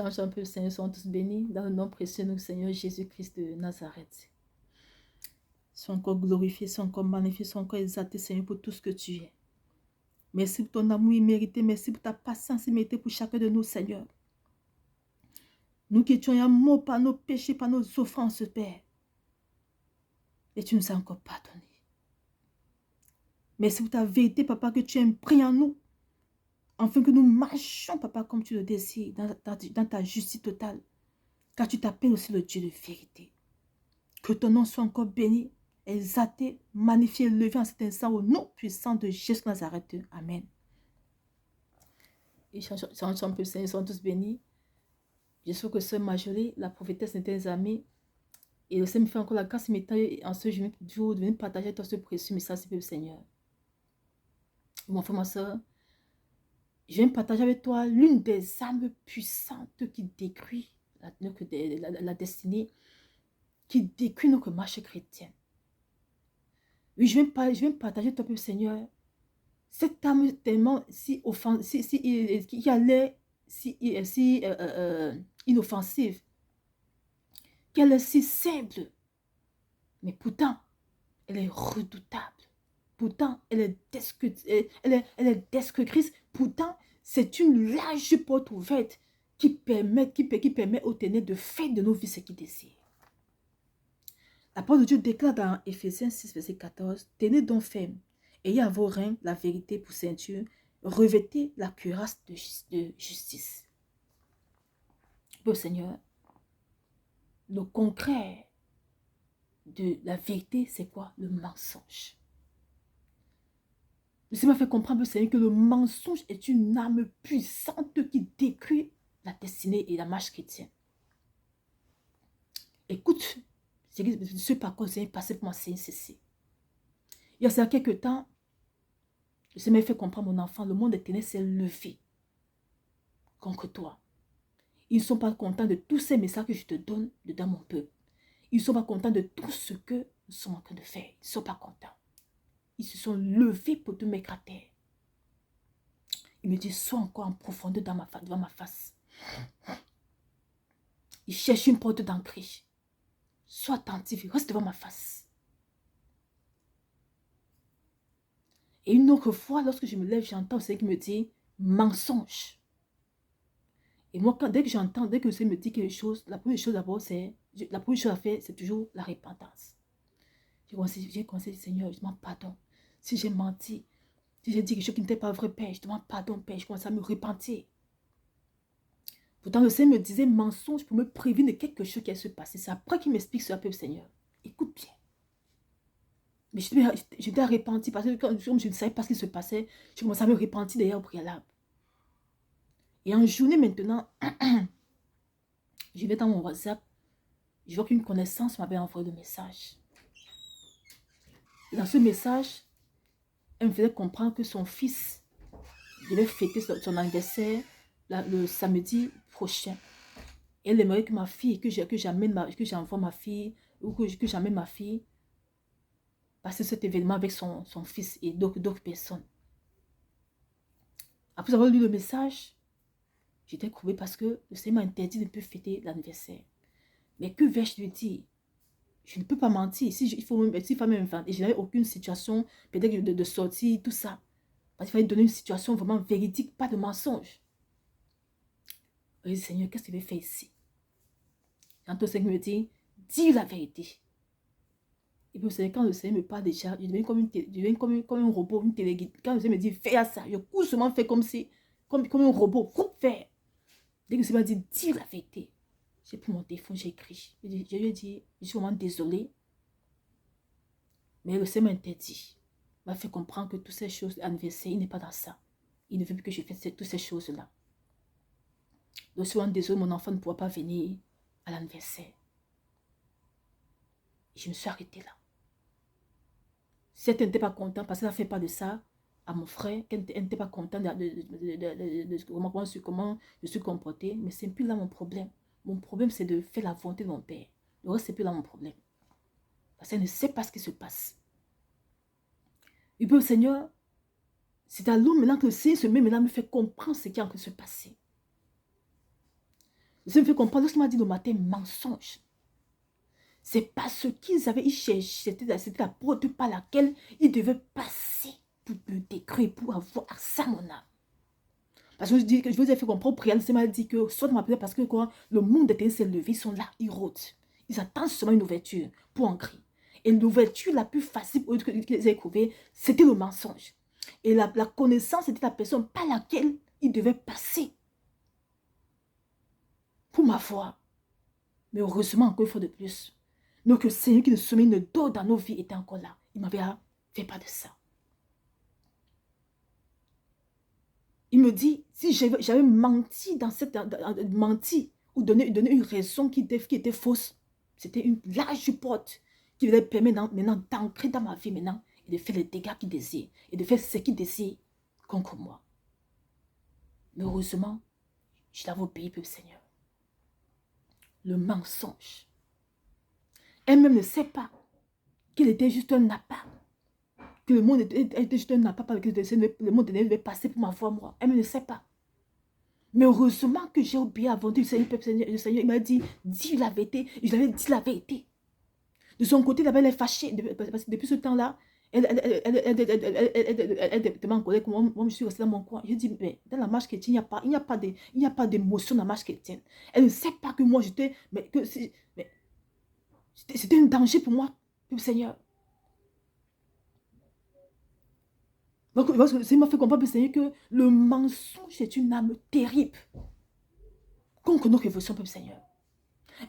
Change un peu, Seigneur, sois tous bénis. Dans le nom précieux de notre Seigneur Jésus-Christ de Nazareth. Sois encore glorifié, sois encore magnifié, sois encore exalté, Seigneur, pour tout ce que tu es. Merci pour ton amour immérité. Merci pour ta patience imméritée pour chacun de nous, Seigneur. Nous qui étions mort par nos péchés, par nos offenses, Père. Et tu nous as encore pardonné. Merci pour ta vérité, Papa, que tu as pris en nous. Afin que nous marchions, Papa, comme tu le désires, dans ta justice totale. Car tu t'appelles aussi le Dieu de vérité. Que ton nom soit encore béni, exalté, magnifié, élevé en cet instant au nom puissant de Jésus Nazareth. Amen. Et changeons un peu, Seigneur, sont tous bénis. Je sais que Sœur Marjorie, la prophétesse, était des amis. Et le Seigneur me fait encore la grâce immédiate en ce jour de venir partager tout ce précieux message du Seigneur. Mon frère, ma soeur, je viens partager avec toi l'une des armes puissantes qui détruit la destinée, qui détruit notre marche chrétienne. Oui, je viens partager toi, Seigneur, cette âme tellement si offensive, qui a l'air si inoffensive, qu'elle est si simple, mais pourtant, elle est redoutable. Pourtant, elle est destructrice. Pourtant, c'est une large porte ouverte qui permet aux ténèbres de faire de nos vies ce qu'ils désirent. La parole de Dieu déclare dans Éphésiens 6, verset 14, « Tenez donc ferme, ayez à vos reins la vérité pour ceinture, revêtez la cuirasse de justice. » Bon Seigneur, le concret de la vérité, c'est quoi? Le mensonge. Le Seigneur m'a fait comprendre, Seigneur, que le mensonge est une arme puissante qui détruit la destinée et la marche chrétienne. Écoute, ce par quoi le Seigneur est passé pour moi, c'est ceci. Il y a quelques temps, le Seigneur m'a fait comprendre, mon enfant, le monde des ténèbres s'est levé contre toi. Ils ne sont pas contents de tous ces messages que je te donne dans mon peuple. Ils ne sont pas contents de tout ce que nous sommes en train de faire. Ils ne sont pas contents. Ils se sont levés pour te mettre à terre. Il me dit, sois encore en profondeur devant ma face. Il cherche une porte d'entrée. Sois attentif, reste devant ma face. Et une autre fois, lorsque je me lève, j'entends le Seigneur qui me dit, mensonge. Et moi, dès que le Seigneur me dit quelque chose, la première chose d'abord, la première chose à faire, c'est toujours la repentance. J'ai commencé, Seigneur, je demande pardon. Si j'ai menti, si j'ai dit quelque chose qui n'était pas vrai, Père, je demande pardon, Père. Je commence à me repentir. Pourtant, le Seigneur me disait mensonge pour me prévenir de quelque chose qui allait se passer. C'est après qu'il m'explique cela, Père, Seigneur. Écoute bien. Mais je t'ai repenti parce que comme je ne savais pas ce qui se passait, je commençais à me repentir d'ailleurs au préalable. Et en journée maintenant, je vais dans mon WhatsApp, je vois qu'une connaissance m'avait envoyé le message. Et dans ce message, elle me faisait comprendre que son fils devait fêter son anniversaire le samedi prochain. Et elle aimerait que ma fille, que j'envoie ma fille, ou que j'amène ma fille passer cet événement avec son fils et d'autres personnes. Après avoir lu le message, j'étais courbée parce que le Seigneur m'a interdit de ne plus fêter l'anniversaire. Mais que vais-je lui dire? Je ne peux pas mentir. Il faut même inventer. Et je n'avais aucune situation, peut-être de sortie, tout ça. Parce qu'il fallait donner une situation vraiment véridique, pas de mensonge. Je dis, Seigneur, qu'est-ce que tu veux faire ici? Quand le Seigneur me dit, dis la vérité. Et puis, quand le Seigneur me parle déjà, je deviens comme un robot, une téléguide. Quand le Seigneur me dit, fais ça, je cours seulement faire comme un robot, pour faire. Dès que le Seigneur m'a dit, dis la vérité. J'ai pris mon téléphone, j'ai écrit. Je lui ai dit, je suis vraiment désolée. Mais le Seigneur m'a interdit. Il m'a fait comprendre que toutes ces choses, l'anniversaire, il n'est pas dans ça. Il ne veut plus que je fasse toutes ces choses-là. Donc, je suis vraiment désolée, mon enfant ne pourra pas venir à l'anniversaire. Je me suis arrêtée là. Si elle n'était pas contente, parce qu'elle ne fait pas de ça à mon frère, qu'elle n'était pas contente de comment je suis comportée, mais ce n'est plus là mon problème. Mon problème, c'est de faire la volonté de mon père. Le reste, ce n'est plus là mon problème. Parce qu'elle ne sait pas ce qui se passe. Et puis, le Seigneur, c'est à l'homme maintenant que le Seigneur se met maintenant me fait comprendre ce qui est en train de se passer. Ça me fait comprendre, lorsqu'il m'a dit le matin, mensonge. C'est parce qu'ils avaient cherché, c'était la porte par laquelle ils devaient passer pour me décrire, pour avoir accès à mon âme. Parce que je vous ai fait comprendre, prière, le Seigneur m'a dit que soit de m'appeler parce que quoi, le monde des ténèbres s'est levé, ils sont là, ils rôdent. Ils attendent seulement une ouverture pour en crier. Et l'ouverture la plus facile qu'ils aient trouvée, c'était le mensonge. Et la connaissance était la personne par laquelle ils devaient passer pour ma foi. Mais heureusement, encore une fois de plus, notre Seigneur qui nous soumet une dor dans nos vies était encore là. Il m'avait fait pas de ça. Il me dit, si j'avais menti menti ou donné une raison qui était fausse, c'était une large porte qui allait permettre maintenant d'ancrer dans ma vie maintenant et de faire les dégâts qu'il désire et de faire ce qu'il désire contre moi. Mais heureusement, je l'avais obéi, peuple Seigneur. Le mensonge. Elle-même ne sait pas qu'il était juste un appât. Que le monde était juste un appât, que le monde devait passer pour ma foi, moi. Elle ne sait pas. Mais heureusement que j'ai oublié avant du Seigneur, le Seigneur, il m'a dit, dis la vérité. Je lui avais dit la vérité. De son côté, elle est fâchée. Parce que depuis ce temps-là, elle était en colère. Moi, je suis restée dans mon coin. Je dis, mais dans la marche chrétienne, il n'y a pas d'émotion dans la marche chrétienne. Elle ne sait pas que moi, j'étais... C'était un danger pour moi, le Seigneur. Donc, il m'a fait comprendre, Seigneur, que le mensonge est une âme terrible. Contre nos révolutions, peuple Seigneur.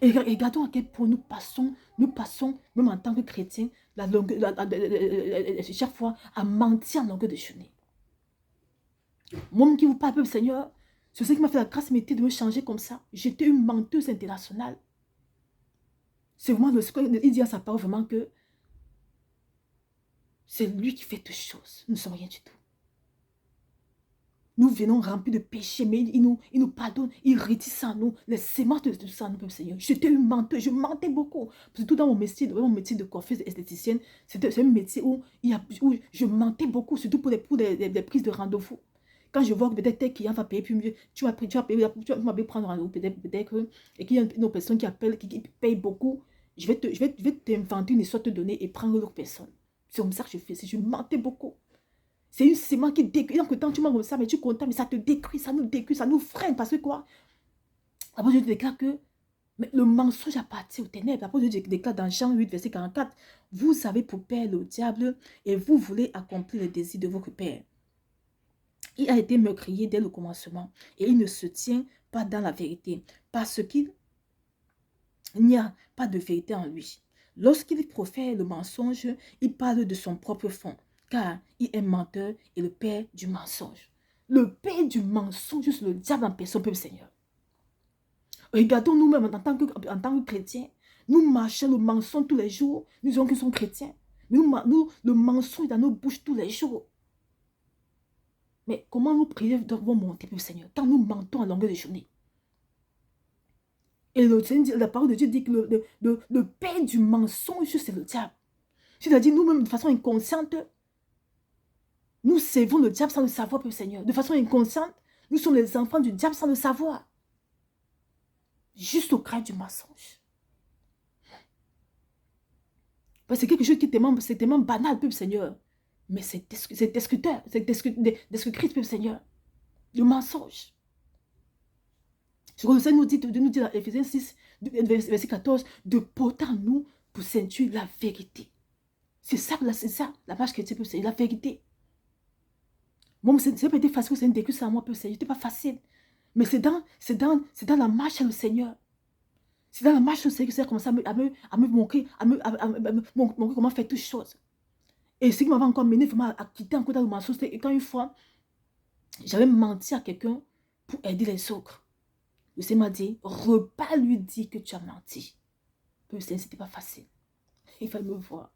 Et regardons à quel point nous passons, même en tant que chrétiens, chaque fois à mentir en longueur de journée. Moi qui vous parle, peuple Seigneur, c'est ce qui m'a fait la grâce de me changer comme ça. J'étais une menteuse internationale. C'est vraiment ce qu'il dit à sa parole, vraiment que c'est lui qui fait toutes choses. Nous ne sommes rien du tout. Nous venons remplis de péchés, mais il nous pardonne, il retisse en nous les sémences de ça, nous, Seigneur. J'étais une menteuse, je mentais beaucoup. Surtout dans mon métier de coiffeuse esthéticienne, c'est un métier où je mentais beaucoup, surtout pour les prises de rendez-vous. Quand je vois que peut-être tel client va payer plus mieux, tu vas prendre rendez-vous, peut-être, et qu'il y a une autre personne qui appelle, qui paye beaucoup, je vais t'inventer une histoire, te donner et prendre l'autre personne. C'est comme ça que je fais, je mentais beaucoup. C'est une sémence qui détruit. Donc, quand tu manges comme ça, mais tu es content, mais ça te détruit, ça nous freine. Parce que quoi? Après, je déclare que mais le mensonge appartient aux ténèbres. Après, je déclare dans Jean 8, verset 44, vous avez pour père le diable et vous voulez accomplir les désirs de votre père. Il a été meurtrier dès le commencement et il ne se tient pas dans la vérité parce qu'il n'y a pas de vérité en lui. Lorsqu'il profère le mensonge, il parle de son propre fond, car il est menteur et le père du mensonge. Le père du mensonge, c'est le diable en personne, peuple Seigneur. Regardons nous-mêmes en tant que chrétiens. Nous marchons le mensonge tous les jours. Nous disons qu'ils sont chrétiens. Nous, le mensonge dans nos bouches tous les jours. Mais comment nous prier devons monter, peuple Seigneur, quand nous mentons à longueur de journée? Et la parole de Dieu dit que le père du mensonge, c'est le diable. C'est-à-dire, nous-mêmes, de façon inconsciente, nous servons le diable sans le savoir, peuple Seigneur. De façon inconsciente, nous sommes les enfants du diable sans le savoir. Juste au crainte du mensonge. C'est quelque chose qui est tellement banal, peuple Seigneur. Mais c'est destructeur. C'est destructrice, peuple Seigneur. Le mensonge. Ce que le Seigneur nous dit dans Éphésiens 6, verset 14, de porter en nous pour ceinture la vérité. C'est ça, la marche chrétienne, c'est la vérité. Bon, c'est pas été facile, c'est une décus à moi, Seigneur. C'était pas facile. Mais c'est dans la marche à le Seigneur. C'est dans la marche au Seigneur que ça a commencé à me montrer, montrer comment faire toutes choses. Et ce qui m'avait encore mené vraiment à quitter encore dans le mensonge, c'était quand une fois, j'avais menti à quelqu'un pour aider les autres. Le Seigneur m'a dit, repas lui dit que tu as menti. Le Seigneur, c'était pas facile. Il fallait me voir.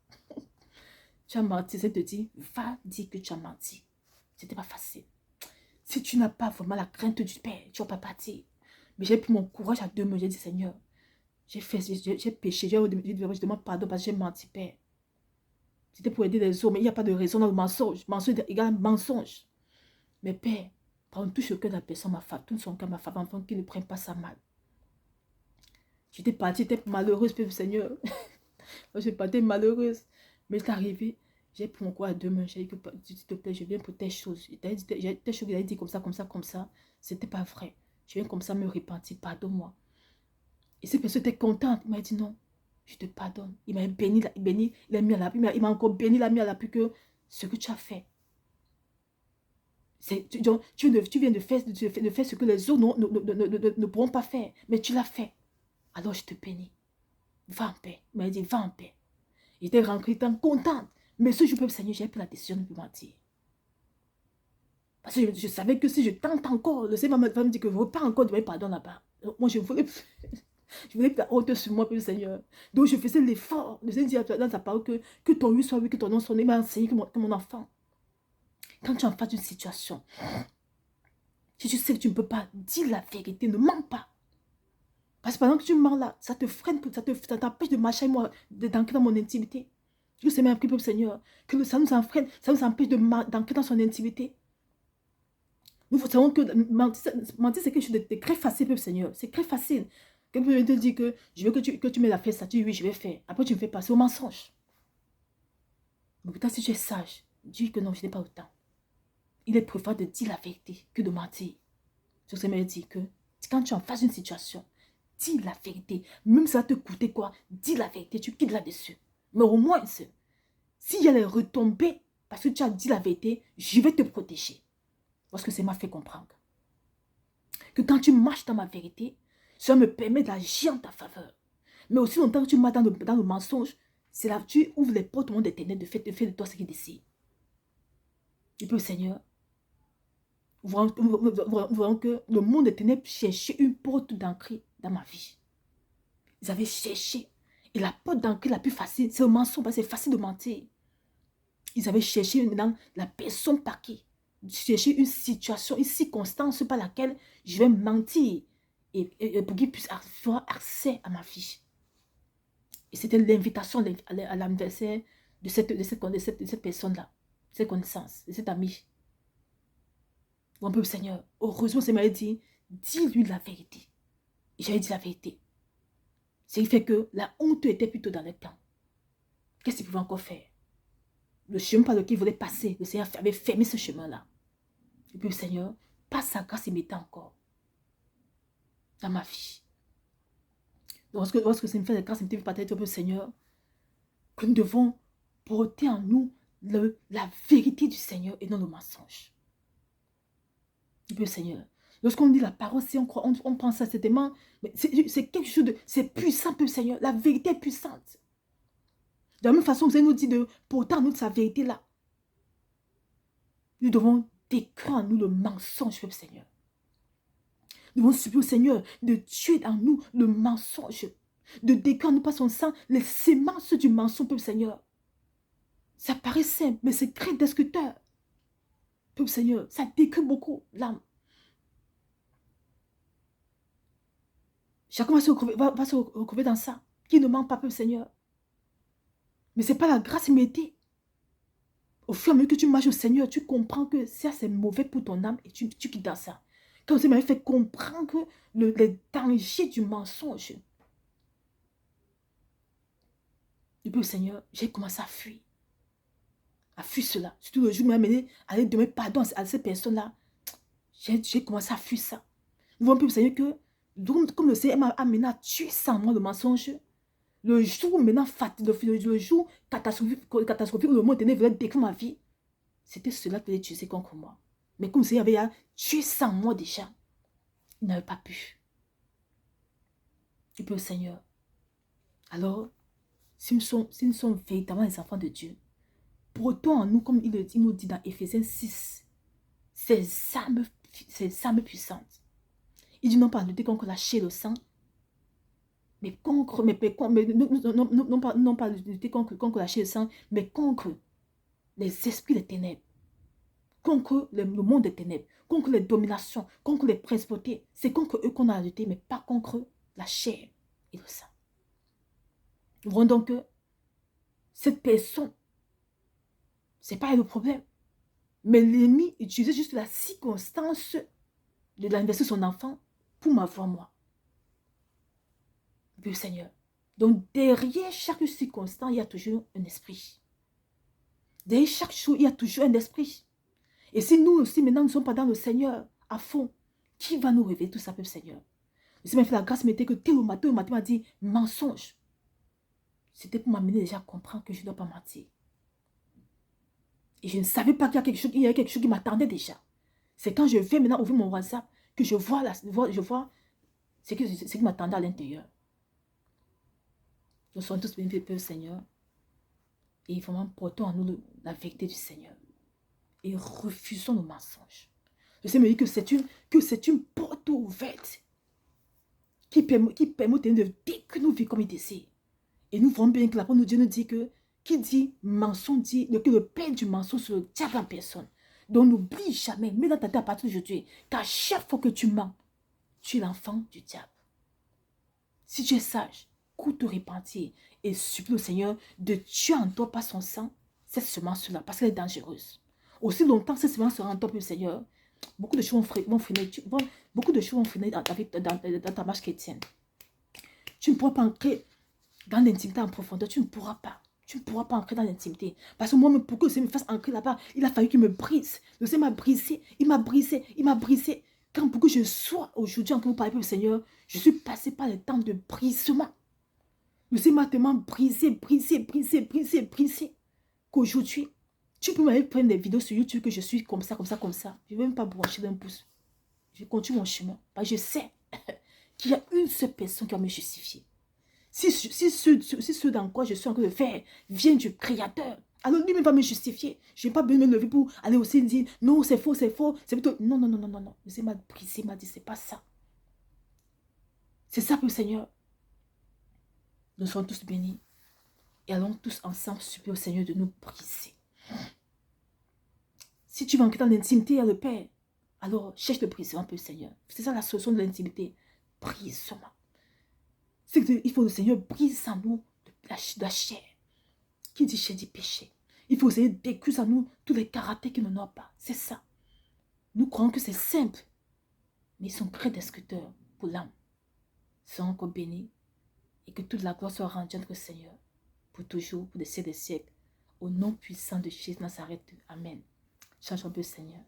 Tu as menti, c'est te dire, va dire que tu as menti. C'était pas facile. Si tu n'as pas vraiment la crainte du Père, tu ne vas pas partir. Mais j'ai pris mon courage à deux mains. J'ai dit, Seigneur, j'ai péché. Je demande pardon parce que j'ai menti, Père. C'était pour aider les autres, mais il n'y a pas de raison dans le mensonge. Mensonge égale mensonge. Mais Père, prends tout ce cœur de la personne, ma femme, tout son cœur, ma femme, enfant, qui ne prenne pas ça mal. J'étais partie, j'étais malheureuse, Père Seigneur. Je suis partie malheureuse. Mais c'est arrivé, j'ai pris mon courage à deux mains. J'ai dit que, s'il te plaît, je viens pour tes choses. Tes choses qu'il a dit comme ça, comme ça, comme ça. C'était pas vrai. Je viens comme ça me repentir, pardonne-moi. Et cette personne était contente. Il m'a dit non, je te pardonne. Il m'a béni, il a mis à l'appui. Il m'a encore béni, il a mis à l'appui que ce que tu as fait. Tu viens de faire ce que les autres ne pourront pas faire. Mais tu l'as fait. Alors je te bénis. Va en paix. Il m'a dit, va en paix. J'étais rentrée, étant contente. Mais ce jour, Seigneur, j'ai pris la décision de ne plus mentir. Parce que je savais que si je tente encore, le Seigneur va me dire que je ne veux pas encore demander pardon là-bas. Moi, je voulais plus. Je voulais la honte sur moi, Seigneur. Donc, je faisais l'effort. Le Seigneur dit dans sa parole que ton oui soit oui, que ton non soit non. Il m'a enseigné que mon enfant, quand tu es en face d'une situation, si tu sais que tu ne peux pas dire la vérité, ne mens pas. Parce que pendant que tu mens là, ça te freine, ça t'empêche de marcher moi, d'entrer dans mon intimité. Je sais même prier, Seigneur, que ça nous enfreine, ça nous empêche d'entrer dans son intimité. Nous savons que mentir, c'est quelque chose de très facile, Seigneur. C'est très facile. Quelqu'un te dit que je veux que tu mets la fête, ça tu dis oui, je vais faire. Après, tu me fais passer au mensonge. Mais pourtant, si tu es sage, dis que non, je n'ai pas le temps. Il est préférable de dire la vérité que de mentir. Je sais me dit que quand tu en fasses une situation, dis la vérité. Même si ça te coûter quoi, dis la vérité, tu quittes là-dessus. Mais au moins, s'il y a les retombées, parce que tu as dit la vérité, je vais te protéger. Parce que ça m'a fait comprendre que quand tu marches dans ma vérité, ça me permet d'agir en ta faveur. Mais aussi longtemps que tu marches dans le mensonge, c'est là que tu ouvres les portes au monde des ténèbres de faire de toi ce qu'il décide. Et puis, Seigneur, nous voyons que le monde des ténèbres cherchait une porte d'entrée dans ma vie. Ils avaient cherché. Et la porte d'entrée la plus facile, c'est le mensonge, parce que c'est facile de mentir. Ils avaient cherché maintenant la personne par qui. Chercher une situation, une circonstance par laquelle je vais mentir. Et pour qu'ils puissent avoir accès à ma vie. Et c'était l'invitation à l'anniversaire de cette personne-là. Cette connaissance, de cet ami. Mon peuple Seigneur, heureusement, c'est m'a dit, dis-lui la vérité. Et j'avais dit la vérité. Ce qui fait que la honte était plutôt dans le temps. Qu'est-ce qu'il pouvait encore faire? Le chemin par lequel il voulait passer, le Seigneur avait fermé ce chemin-là. Et puis le Seigneur, par sa grâce, il mettait encore dans ma vie. Donc, lorsque c'est une fait de grâce, il me partager au Seigneur, que nous devons porter en nous la vérité du Seigneur et non le mensonge. Et puis le Seigneur, lorsqu'on dit la parole, si on croit, on pense à cet aimant, c'est quelque chose de, c'est puissant, peu Seigneur. La vérité est puissante. De la même façon, vous allez nous dire de porter en nous sa vérité-là. Nous devons décrire en nous le mensonge, peuple Seigneur. Nous devons supplier au Seigneur de tuer en nous le mensonge, de décrire en nous par son sang les sémences du mensonge, peuple Seigneur. Ça paraît simple, mais c'est très destructeur. Peuple Seigneur, ça décrit beaucoup l'âme. Chacun va se retrouver dans ça. Qui ne ment pas, peuple Seigneur. Mais ce n'est pas la grâce méritée. Au fur et à mesure que tu marches au Seigneur, tu comprends que ça, c'est mauvais pour ton âme et tu quittes dans ça. Quand vous m'avez fait comprendre que les dangers du mensonge. Depuis au Seigneur, j'ai commencé à fuir. À fuir cela. Surtout le jour où il m'a amené à aller demander pardon à cette personne-là. J'ai commencé à fuir ça. Nous voyons plus au Seigneur que, comme le Seigneur m'a amené à tuer sans moi le mensonge, le jour maintenant le jour catastrophique où le monde voulait détruire ma vie, c'était cela qui allait utiliser contre moi. Mais comme le Seigneur avait tué sans moi déjà, il n'avait pas pu. Et puis le Seigneur, alors, si nous sommes véritablement les enfants de Dieu, portons en nous, comme il nous dit dans Éphésiens 6, ces armes puissantes. Il dit non pas lutter contre la chair et le sang, mais non pas lutter contre la chair et le sang, mais contre les esprits des ténèbres, contre le monde des ténèbres, contre les dominations, contre les principautés. C'est contre eux qu'on a lutté, mais pas contre la chair et le sang. Nous voyons donc que cette personne, c'est pas le problème. Mais l'ennemi utilisait juste la circonstance de l'anniversaire de son enfant pour m'avoir moi. Le Seigneur. Donc, derrière chaque circonstance, il y a toujours un esprit. Derrière chaque chose, il y a toujours un esprit. Et si nous aussi, maintenant, nous ne sommes pas dans le Seigneur à fond, qui va nous révéler tout ça, peuple Seigneur? Le Seigneur m'a fait la grâce, m'était que tel au matin, m'a dit mensonge. C'était pour m'amener déjà à comprendre que je ne dois pas mentir. Et je ne savais pas qu'il y avait quelque chose qui m'attendait déjà. C'est quand je vais maintenant ouvrir mon WhatsApp que je vois ce qui m'attendait à l'intérieur. Nous sommes tous bénis, peuple Seigneur. Et vraiment, portons en nous la vérité du Seigneur. Et refusons nos mensonges. Le Seigneur me dit que c'est une porte ouverte qui permet de dire que nous vivons comme il désire. Et nous voyons bien que la parole de Dieu nous dit que qui dit mensonge dit que le père du mensonge c'est le diable en personne. Donc n'oublie jamais, mets dans ta tête à partir d'aujourd'hui, qu'à chaque fois que tu mens, tu es l'enfant du diable. Si tu es sage, cours te repentir et supplie au Seigneur de tuer en toi par son sang cette semence-là, parce qu'elle est dangereuse. Aussi longtemps que cette semence sera en toi, le Seigneur, beaucoup de choses vont freiner dans ta marche chrétienne. Tu ne pourras pas entrer dans l'intimité en profondeur, tu ne pourras pas. Tu ne pourras pas entrer dans l'intimité. Parce que moi-même, pour que le Seigneur me fasse entrer là-bas, il a fallu qu'il me brise. Le Seigneur m'a brisé, il m'a brisé, il m'a brisé. Quand pour que je sois aujourd'hui, en que vous parlez pour le Seigneur, je suis passé par le temps de brisement. Le Seigneur m'a tellement brisé, qu'aujourd'hui, tu peux m'aller prendre des vidéos sur YouTube que je suis comme ça. Je ne vais même pas brancher d'un pouce. Je continue mon chemin. Parce que je sais qu'il y a une seule personne qui va me justifier. Si ce dans quoi je suis en train de faire vient du Créateur, alors lui-même va me justifier. Je n'ai pas besoin de me lever pour aller aussi dire non, c'est faux, c'est plutôt non. Le Seigneur m'a brisé, m'a dit c'est pas ça. C'est ça pour le Seigneur. Nous sommes tous bénis et allons tous ensemble supplier au Seigneur de nous briser. Si tu veux entrer dans l'intimité à le Père, alors cherche le brisement pour le Seigneur. C'est ça la solution de l'intimité. Brisement. C'est qu'il faut que le Seigneur brise en nous la chair. Qui dit chair dit péché. Il faut essayer d'écouter en nous tous les caractères qui ne n'ont pas. C'est ça. Nous croyons que c'est simple. Mais ils sont très destructeurs pour l'âme. Soyons encore bénis. Et que toute la gloire soit rendue à notre Seigneur. Pour toujours, pour des siècles des siècles. Au nom puissant de Jésus Nazareth. Amen. Change un peu, Seigneur.